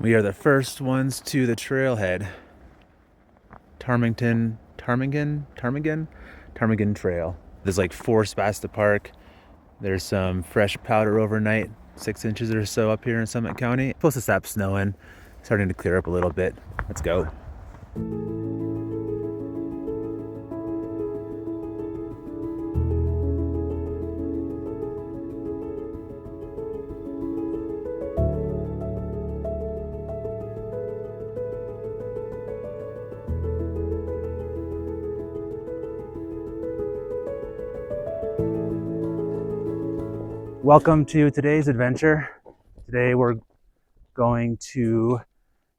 We are the first ones to the trailhead. Ptarmigan Trail. There's like 4 spots to park. There's some fresh powder overnight, 6 inches or so up here in Summit County. Supposed to stop snowing, starting to clear up a little bit. Let's go. Welcome to today's adventure. Today we're going to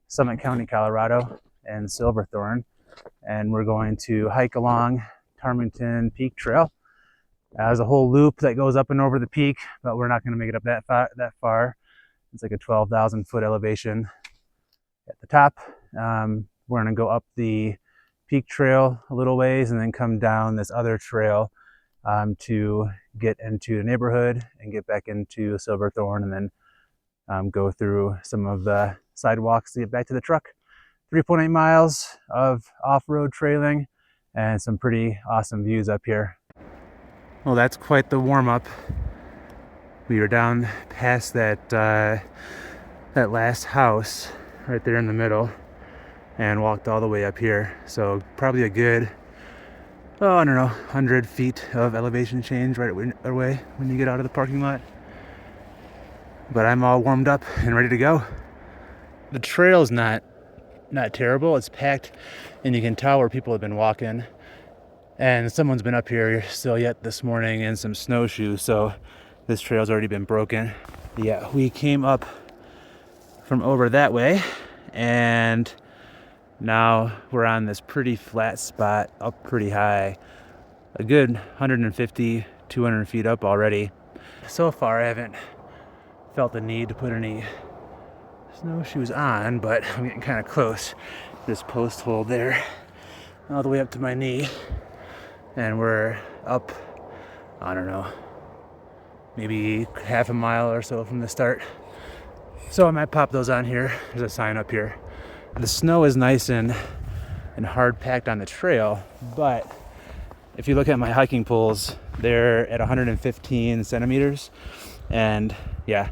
Summit County, Colorado and Silverthorne, and we're going to hike along Ptarmigan Peak Trail. There's a whole loop that goes up and over the peak, but we're not going to make it up that far. It's like a 12,000 foot elevation at the top. We're going to go up the peak trail a little ways and then come down this other trail to get into the neighborhood and get back into Silverthorne, and then go through some of the sidewalks to get back to the truck. 3.8 miles of off-road trailing and some pretty awesome views up here. Well, that's quite the warm-up. We are down past that last house right there in the middle and walked all the way up here. So probably a good, I don't know, 100 feet of elevation change right away when you get out of the parking lot. But I'm all warmed up and ready to go. The trail's not terrible. It's packed, and you can tell where people have been walking. And someone's been up here still yet this morning in some snowshoes, so this trail's already been broken. Yeah, we came up from over that way, and now we're on this pretty flat spot up pretty high, a good 150, 200 feet up already. So far I haven't felt the need to put any snowshoes on, but I'm getting kind of close. This post hole there, all the way up to my knee, and we're up, I don't know, maybe half a mile or so from the start. So I might pop those on here. There's a sign up here. The snow is nice and hard packed on the trail, but if you look at my hiking poles, they're at 115 centimeters, and yeah,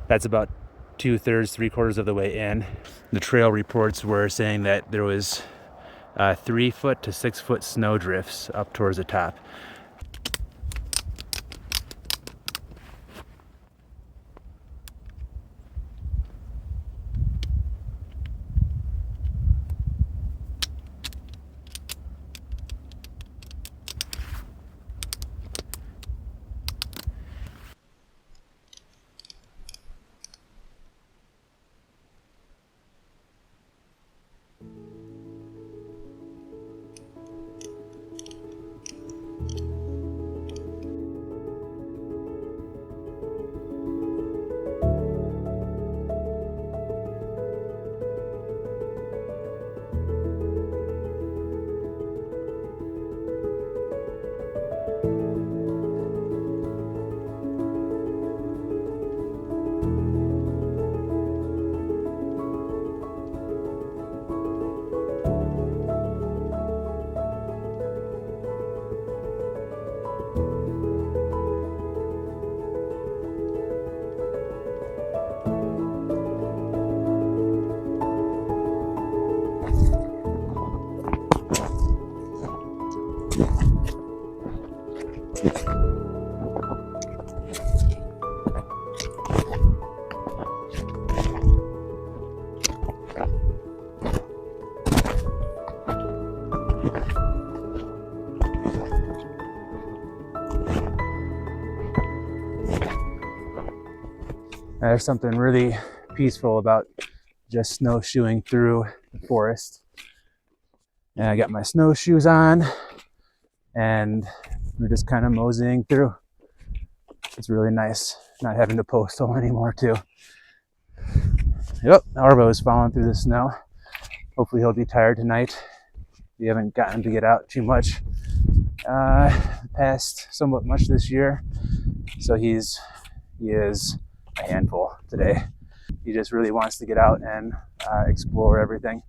that's about 2/3, 3/4 of the way in. The trail reports were saying that there was 3 foot to 6 foot snow drifts up towards the top. There's something really peaceful about just snowshoeing through the forest. And I got my snowshoes on, and we're just kind of moseying through. It's really nice not having to postal anymore too. Yep, Arvo is falling through the snow. Hopefully he'll be tired tonight. We haven't gotten to get out too much past somewhat much this year, so he is a handful today. He just really wants to get out and explore everything.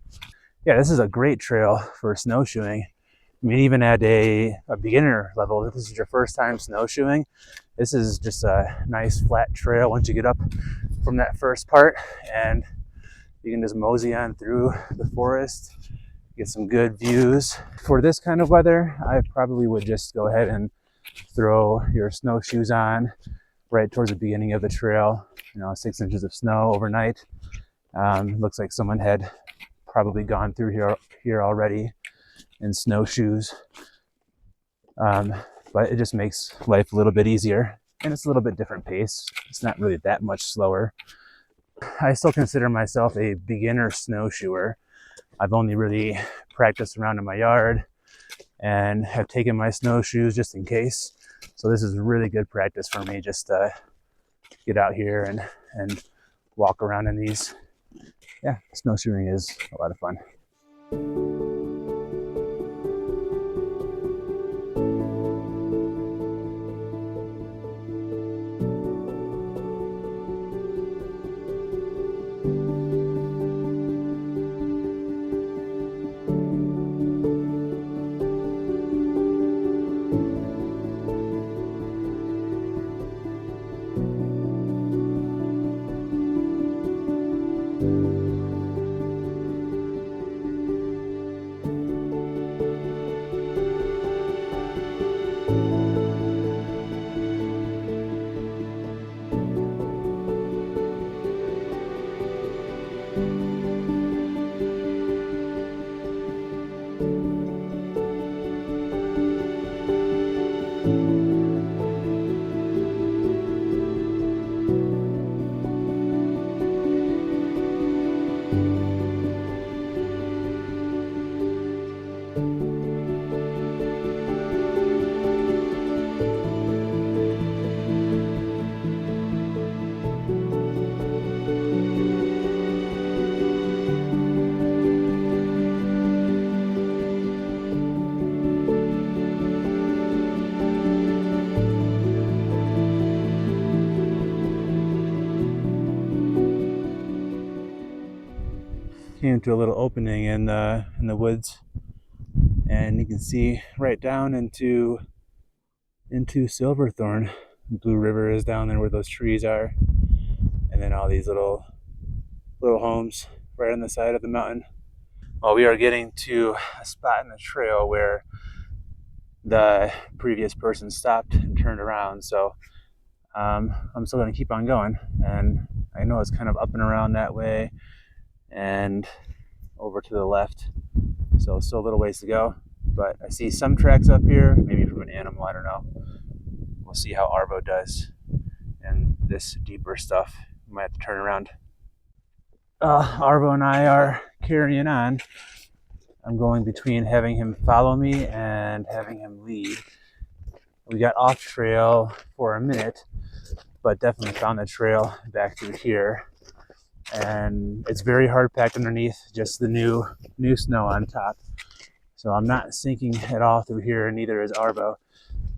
Yeah, this is a great trail for snowshoeing. I mean, even at a beginner level, if this is your first time snowshoeing, this is just a nice flat trail once you get up from that first part, and you can just mosey on through the forest, get some good views. For this kind of weather, I probably would just go ahead and throw your snowshoes on right towards the beginning of the trail. 6 inches of snow overnight. Looks like someone had probably gone through here already in snowshoes. But it just makes life a little bit easier, and it's a little bit different pace. It's not really that much slower. I still consider myself a beginner snowshoer. I've only really practiced around in my yard and have taken my snowshoes just in case. So this is really good practice for me, just to get out here and walk around in these. Yeah, snowshoeing is a lot of fun. Came to a little opening in the woods, and you can see right down into Silverthorne. Blue River is down there where those trees are, and then all these little homes right on the side of the mountain. Well, we are getting to a spot in the trail where the previous person stopped and turned around, so I'm still going to keep on going, and I know it's kind of up and around that way and over to the left, so still a little ways to go, but I see some tracks up here, maybe from an animal, I don't know. We'll see how Arvo does and this deeper stuff. We might have to turn around. Arvo and I are carrying on. I'm going between having him follow me and having him lead. We got off trail for a minute, but definitely found the trail back through here. And it's very hard packed underneath, just the new snow on top. So I'm not sinking at all through here, and neither is Arvo.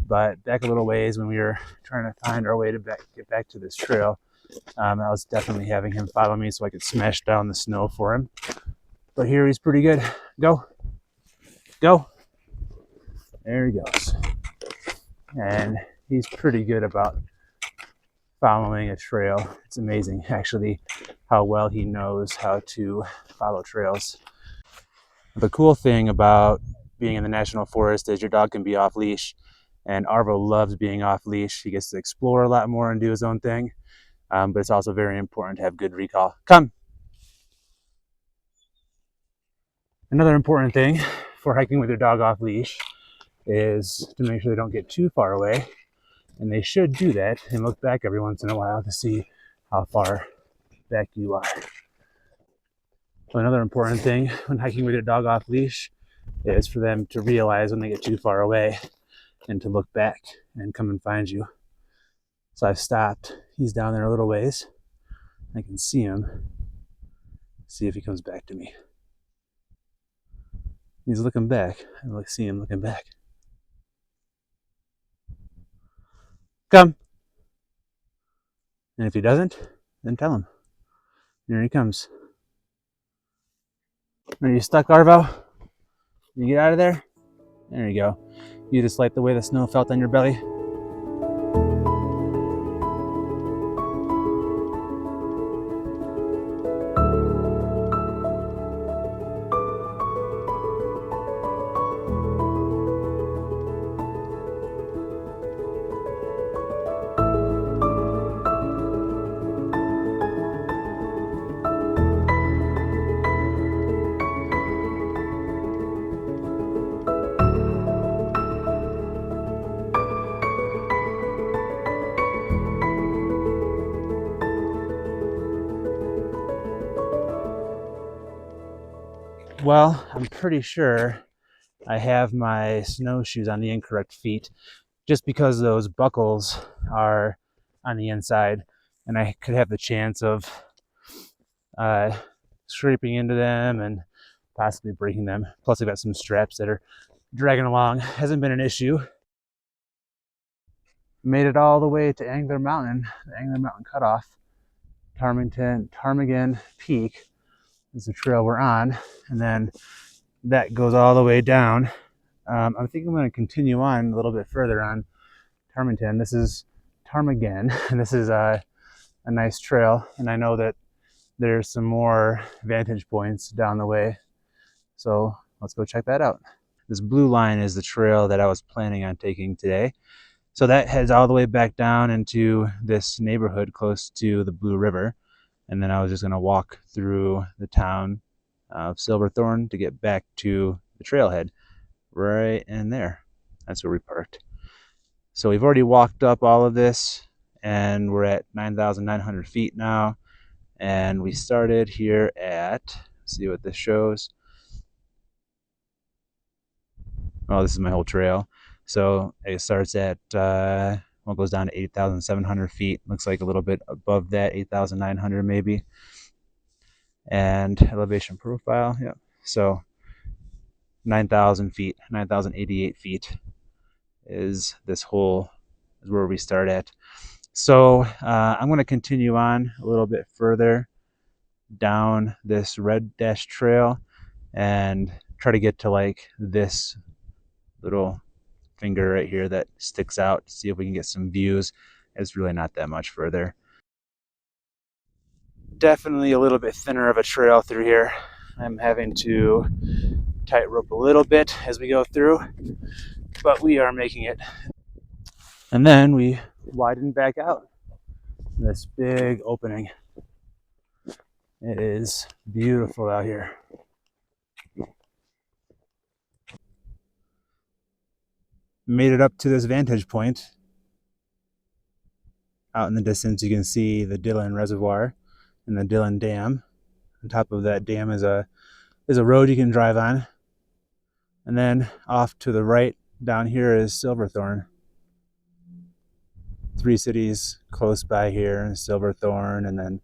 But back a little ways when we were trying to find our way to get back to this trail, I was definitely having him follow me so I could smash down the snow for him. But here he's pretty good. Go. There he goes. And he's pretty good about following a trail. It's amazing, actually, how well he knows how to follow trails. The cool thing about being in the national forest is your dog can be off leash, and Arvo loves being off leash. He gets to explore a lot more and do his own thing, but it's also very important to have good recall. Come. Another important thing for hiking with your dog off leash is to make sure they don't get too far away, and they should do that and look back every once in a while to see how far back you are. So another important thing when hiking with your dog off leash is for them to realize when they get too far away and to look back and come and find you. So I've stopped. He's down there a little ways. I can see him. See if he comes back to me. He's looking back. I see him looking back. Come. And if he doesn't, then tell him. There he comes. Are you stuck, Arvo? You get out of there? There you go. You just like the way the snow felt on your belly? Well, I'm pretty sure I have my snowshoes on the incorrect feet just because those buckles are on the inside and I could have the chance of uh, scraping into them and possibly breaking them. Plus, I've got some straps that are dragging along. Hasn't been an issue. Made it all the way to Angler Mountain, the Angler Mountain Cutoff. Ptarmigan Peak is the trail we're on, and then that goes all the way down. I think I'm going to continue on a little bit further on Ptarmigan. This is Ptarmigan, and this is a nice trail, and I know that there's some more vantage points down the way, so let's go check that out. This blue line is the trail that I was planning on taking today. So that heads all the way back down into this neighborhood close to the Blue River. And then I was just going to walk through the town of Silverthorne to get back to the trailhead right in there. That's where we parked. So we've already walked up all of this and we're at 9,900 feet now. And we started here at, let's see what this shows. Oh, this is my whole trail. So it starts at, well, it goes down to 8,700 feet. Looks like a little bit above that, 8,900 maybe. And elevation profile, yep. So 9,000 feet, 9,088 feet is this whole, is where we start at. So I'm going to continue on a little bit further down this red dash trail and try to get to like this little finger right here that sticks out, see if we can get some views. It's really not that much further. Definitely a little bit thinner of a trail through here. I'm having to tightrope a little bit as we go through, but we are making it. And then we widen back out this big opening. It is beautiful out here. Made it up to this vantage point. Out in the distance you can see the Dillon Reservoir and the Dillon Dam. On top of that dam is a road you can drive on. And then off to the right down here is Silverthorne. 3 cities close by here, Silverthorne, and then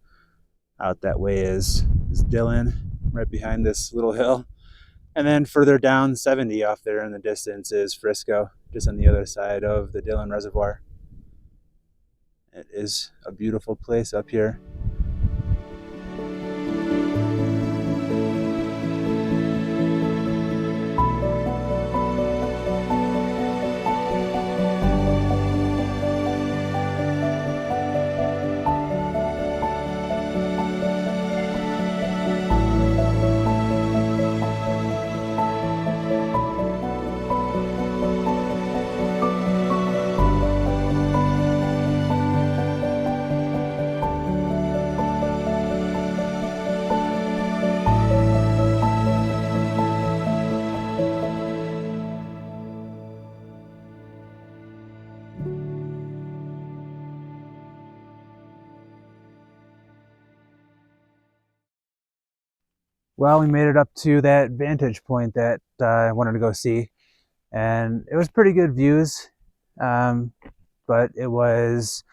out that way is Dillon, right behind this little hill. And then further down 70 off there in the distance is Frisco, just on the other side of the Dillon Reservoir. It is a beautiful place up here. Well, we made it up to that vantage point that I wanted to go see, and it was pretty good views, but it was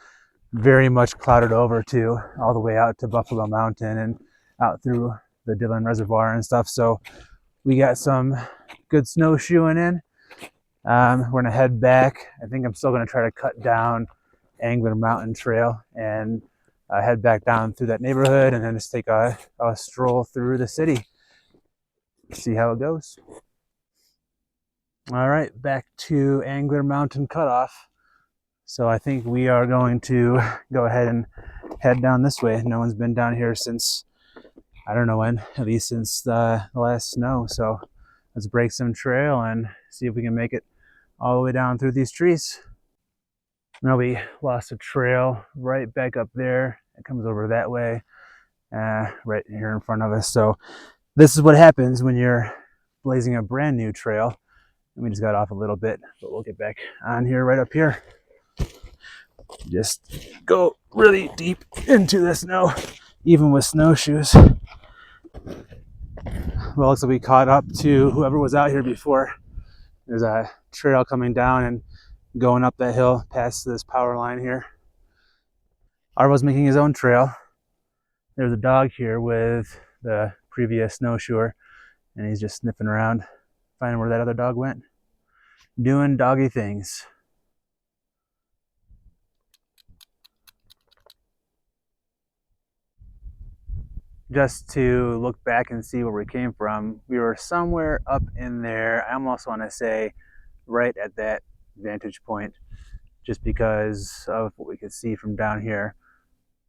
very much clouded over too, all the way out to Buffalo Mountain and out through the Dillon Reservoir and stuff. So we got some good snowshoeing in. We're gonna head back. I think I'm still gonna try to cut down Angler Mountain Trail and head back down through that neighborhood and then just take a stroll through the city. See how it goes. All right, back to Angler Mountain Cutoff. So I think we are going to go ahead and head down this way. No one's been down here since, I don't know when, at least since the last snow. So let's break some trail and see if we can make it all the way down through these trees. Now we lost a trail right back up there. It comes over that way, right here in front of us. So this is what happens when you're blazing a brand new trail. And we just got off a little bit, but we'll get back on here right up here. Just go really deep into the snow, even with snowshoes. Well, looks like we caught up to whoever was out here before. There's a trail coming down and going up that hill past this power line here. Arvo's making his own trail. There's a dog here with the previous snowshoer, and he's just sniffing around, finding where that other dog went. Doing doggy things. Just to look back and see where we came from, we were somewhere up in there. I almost want to say right at that vantage point, just because of what we could see from down here.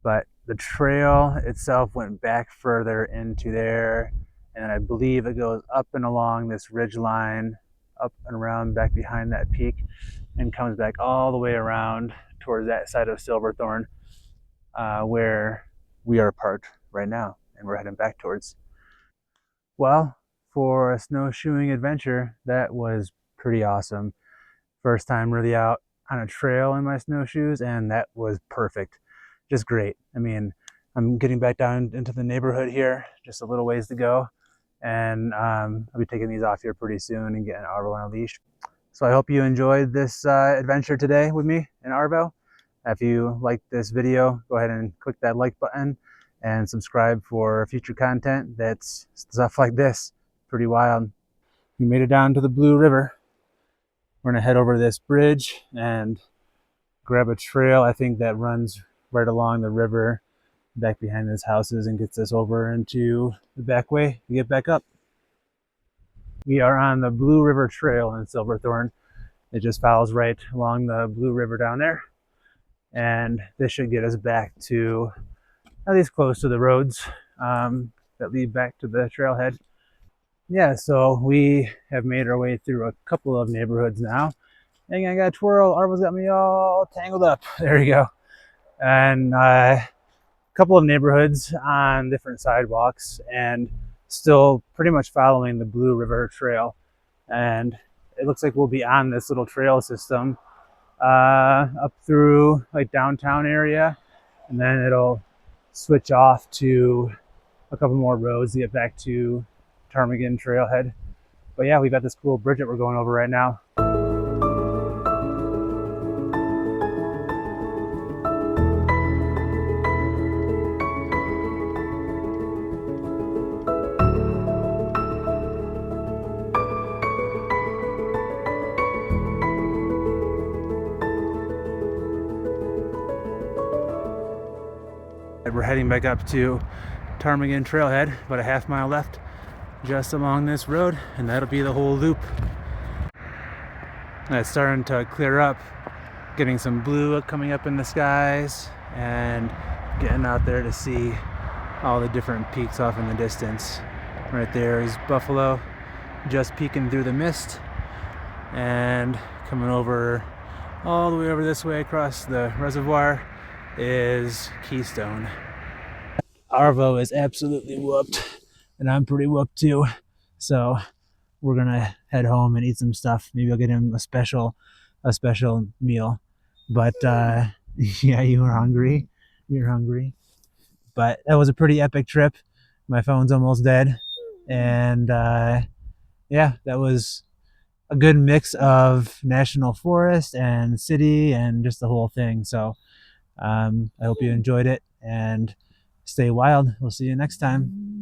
But the trail itself went back further into there, and I believe it goes up and along this ridge line, up and around back behind that peak, and comes back all the way around towards that side of Silverthorne, where we are parked right now, and we're heading back towards. Well, for a snowshoeing adventure, that was pretty awesome. First time really out on a trail in my snowshoes, and that was perfect. Just great. I mean, I'm getting back down into the neighborhood here, just a little ways to go, and I'll be taking these off here pretty soon and getting Arvo on a leash. So I hope you enjoyed this adventure today with me and Arvo. If you liked this video, go ahead and click that like button and subscribe for future content that's stuff like this. Pretty wild. We made it down to the Blue River. We're gonna head over this bridge and grab a trail, I think, that runs right along the river back behind these houses and gets us over into the back way to get back up. We are on the Blue River Trail in Silverthorne. It just follows right along the Blue River down there. And this should get us back to at least close to the roads that lead back to the trailhead. Yeah, so we have made our way through a couple of neighborhoods now. And I got a twirl. Arvo's got me all tangled up. There you go. And a couple of neighborhoods on different sidewalks, and still pretty much following the Blue River Trail. And it looks like we'll be on this little trail system up through like downtown area, and then it'll switch off to a couple more roads to get back to Ptarmigan Trailhead. But yeah, we've got this cool bridge that we're going over right now. We're heading back up to Ptarmigan Trailhead, about a half mile left just along this road, and that'll be the whole loop. And it's starting to clear up, getting some blue coming up in the skies, and getting out there to see all the different peaks off in the distance. Right there is Buffalo, just peeking through the mist, and coming over all the way over this way across the reservoir is Keystone. Arvo is absolutely whooped, and I'm pretty whooped too. So we're gonna head home and eat some stuff. Maybe I'll get him a special meal. But yeah, you were hungry. You're hungry. But that was a pretty epic trip. My phone's almost dead, and yeah, that was a good mix of national forest and city and just the whole thing. So I hope you enjoyed it, and stay wild. We'll see you next time.